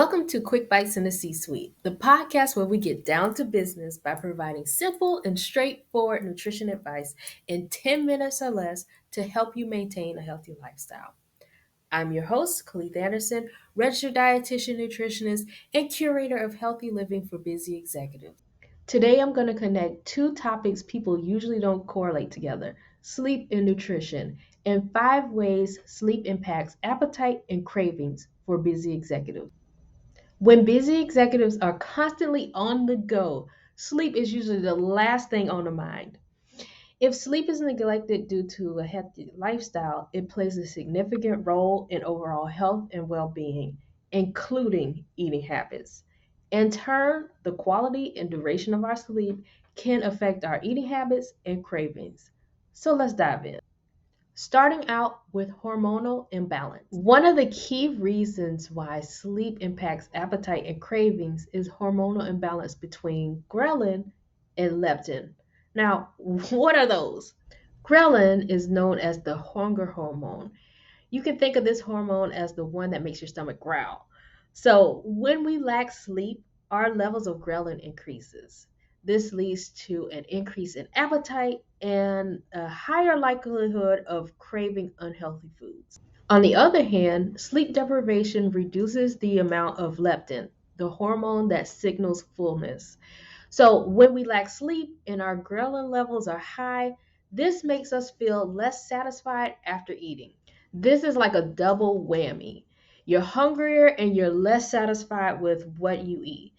Welcome to Quick Bites in the C-Suite, the podcast where we get down to business by providing simple and straightforward nutrition advice in 10 minutes or less to help you maintain a healthy lifestyle. I'm your host, Khalid Anderson, registered dietitian, nutritionist, and curator of healthy living for busy executives. Today, I'm going to connect two topics people usually don't correlate together: sleep and nutrition, and 5 ways sleep impacts appetite and cravings for busy executives. When busy executives are constantly on the go, sleep is usually the last thing on the mind. If sleep is neglected due to a healthy lifestyle, it plays a significant role in overall health and well being, including eating habits. In turn, the quality and duration of our sleep can affect our eating habits and cravings. So let's dive in. Starting out with hormonal imbalance. One of the key reasons why sleep impacts appetite and cravings is hormonal imbalance between ghrelin and leptin. Now, what are those? Ghrelin is known as the hunger hormone. You can think of this hormone as the one that makes your stomach growl. So, when we lack sleep, our levels of ghrelin increases. This leads to an increase in appetite and a higher likelihood of craving unhealthy foods. On the other hand, sleep deprivation reduces the amount of leptin, the hormone that signals fullness. So, when we lack sleep and our ghrelin levels are high, this makes us feel less satisfied after eating. This is like a double whammy. You're hungrier and you're less satisfied with what you eat.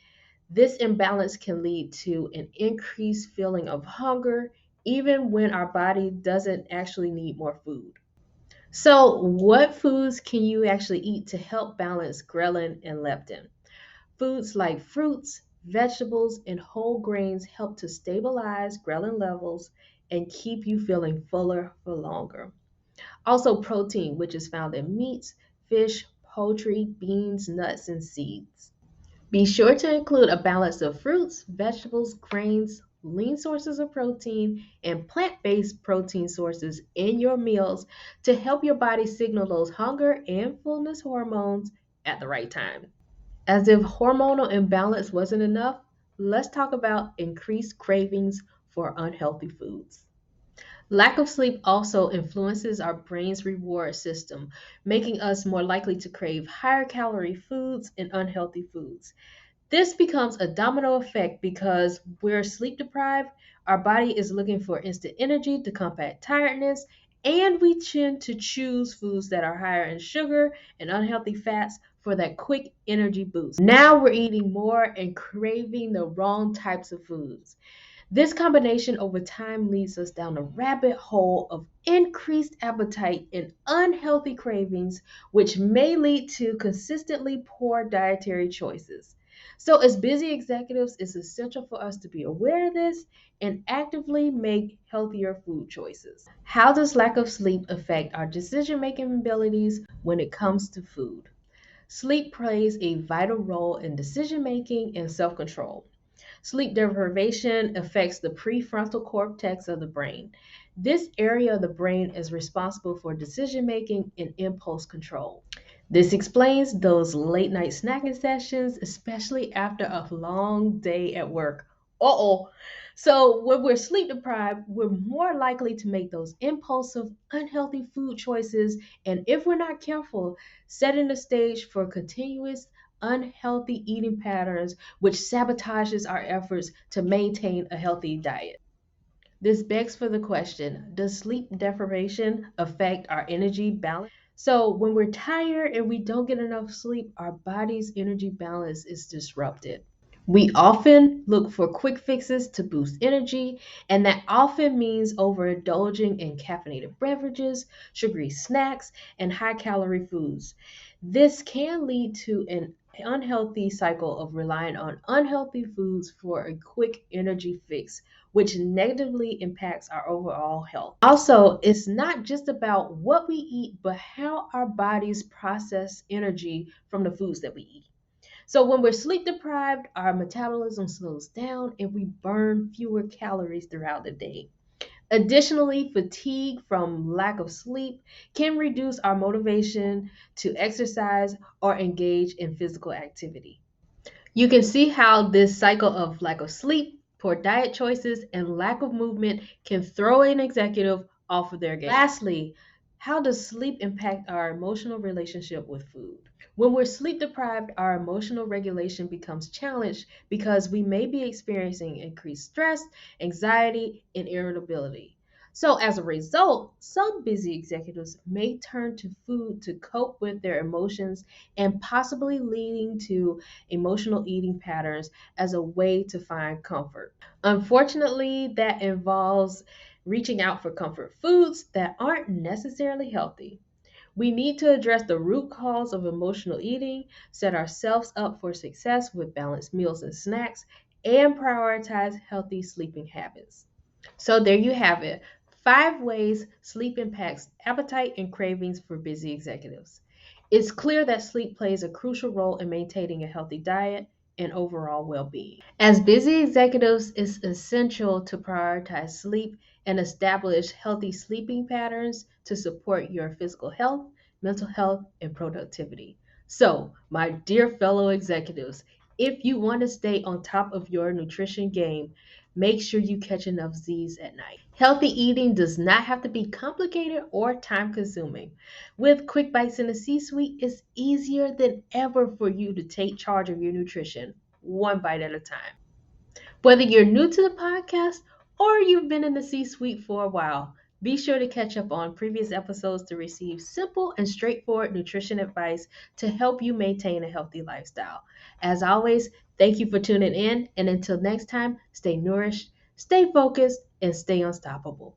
This imbalance can lead to an increased feeling of hunger, even when our body doesn't actually need more food. So, what foods can you actually eat to help balance ghrelin and leptin? Foods like fruits, vegetables, and whole grains help to stabilize ghrelin levels and keep you feeling fuller for longer. Also, protein, which is found in meats, fish, poultry, beans, nuts, and seeds. Be sure to include a balance of fruits, vegetables, grains, lean sources of protein, and plant based protein sources in your meals to help your body signal those hunger and fullness hormones at the right time. As if hormonal imbalance wasn't enough, let's talk about increased cravings for unhealthy foods. Lack of sleep also influences our brain's reward system, making us more likely to crave higher calorie foods and unhealthy foods. This becomes a domino effect because we're sleep deprived, our body is looking for instant energy to combat tiredness, and we tend to choose foods that are higher in sugar and unhealthy fats for that quick energy boost. Now we're eating more and craving the wrong types of foods. This combination over time leads us down a rabbit hole of increased appetite and unhealthy cravings, which may lead to consistently poor dietary choices. So, as busy executives, it's essential for us to be aware of this and actively make healthier food choices. How does lack of sleep affect our decision making abilities when it comes to food? Sleep plays a vital role in decision making and self control. Sleep deprivation affects the prefrontal cortex of the brain. This area of the brain is responsible for decision making and impulse control. This explains those late night snacking sessions, especially after a long day at work. Uh-oh. So when we're sleep deprived, we're more likely to make those impulsive, unhealthy food choices, and if we're not careful, setting the stage for continuous unhealthy eating patterns, which sabotages our efforts to maintain a healthy diet. This begs for the question: does sleep deprivation affect our energy balance? So, when we're tired and we don't get enough sleep, our body's energy balance is disrupted. We often look for quick fixes to boost energy, and that often means overindulging in caffeinated beverages, sugary snacks, and high calorie foods. This can lead to an unhealthy cycle of relying on unhealthy foods for a quick energy fix, which negatively impacts our overall health. Also, it's not just about what we eat, but how our bodies process energy from the foods that we eat. So when we're sleep deprived, our metabolism slows down and we burn fewer calories throughout the day. Additionally, fatigue from lack of sleep can reduce our motivation to exercise or engage in physical activity. You can see how this cycle of lack of sleep, poor diet choices, and lack of movement can throw an executive off of their game. Lastly, how does sleep impact our emotional relationship with food? When we're sleep deprived, our emotional regulation becomes challenged because we may be experiencing increased stress, anxiety, and irritability. So, as a result, some busy executives may turn to food to cope with their emotions and possibly leading to emotional eating patterns as a way to find comfort. Unfortunately, that involves reaching out for comfort foods that aren't necessarily healthy. We need to address the root cause of emotional eating, set ourselves up for success with balanced meals and snacks, and prioritize healthy sleeping habits. So, there you have it, 5 ways sleep impacts appetite and cravings for busy executives. It's clear that sleep plays a crucial role in maintaining a healthy diet and overall well being. As busy executives, it's essential to prioritize sleep and establish healthy sleeping patterns to support your physical health, mental health, and productivity. So, my dear fellow executives, if you want to stay on top of your nutrition game, make sure you catch enough Z's at night. Healthy eating does not have to be complicated or time consuming. With quick bites in the C suite, it's easier than ever for you to take charge of your nutrition, one bite at a time. Whether you're new to the podcast or you've been in the C suite for a while, be sure to catch up on previous episodes to receive simple and straightforward nutrition advice to help you maintain a healthy lifestyle. As always, thank you for tuning in, and until next time, stay nourished, stay focused, and stay unstoppable.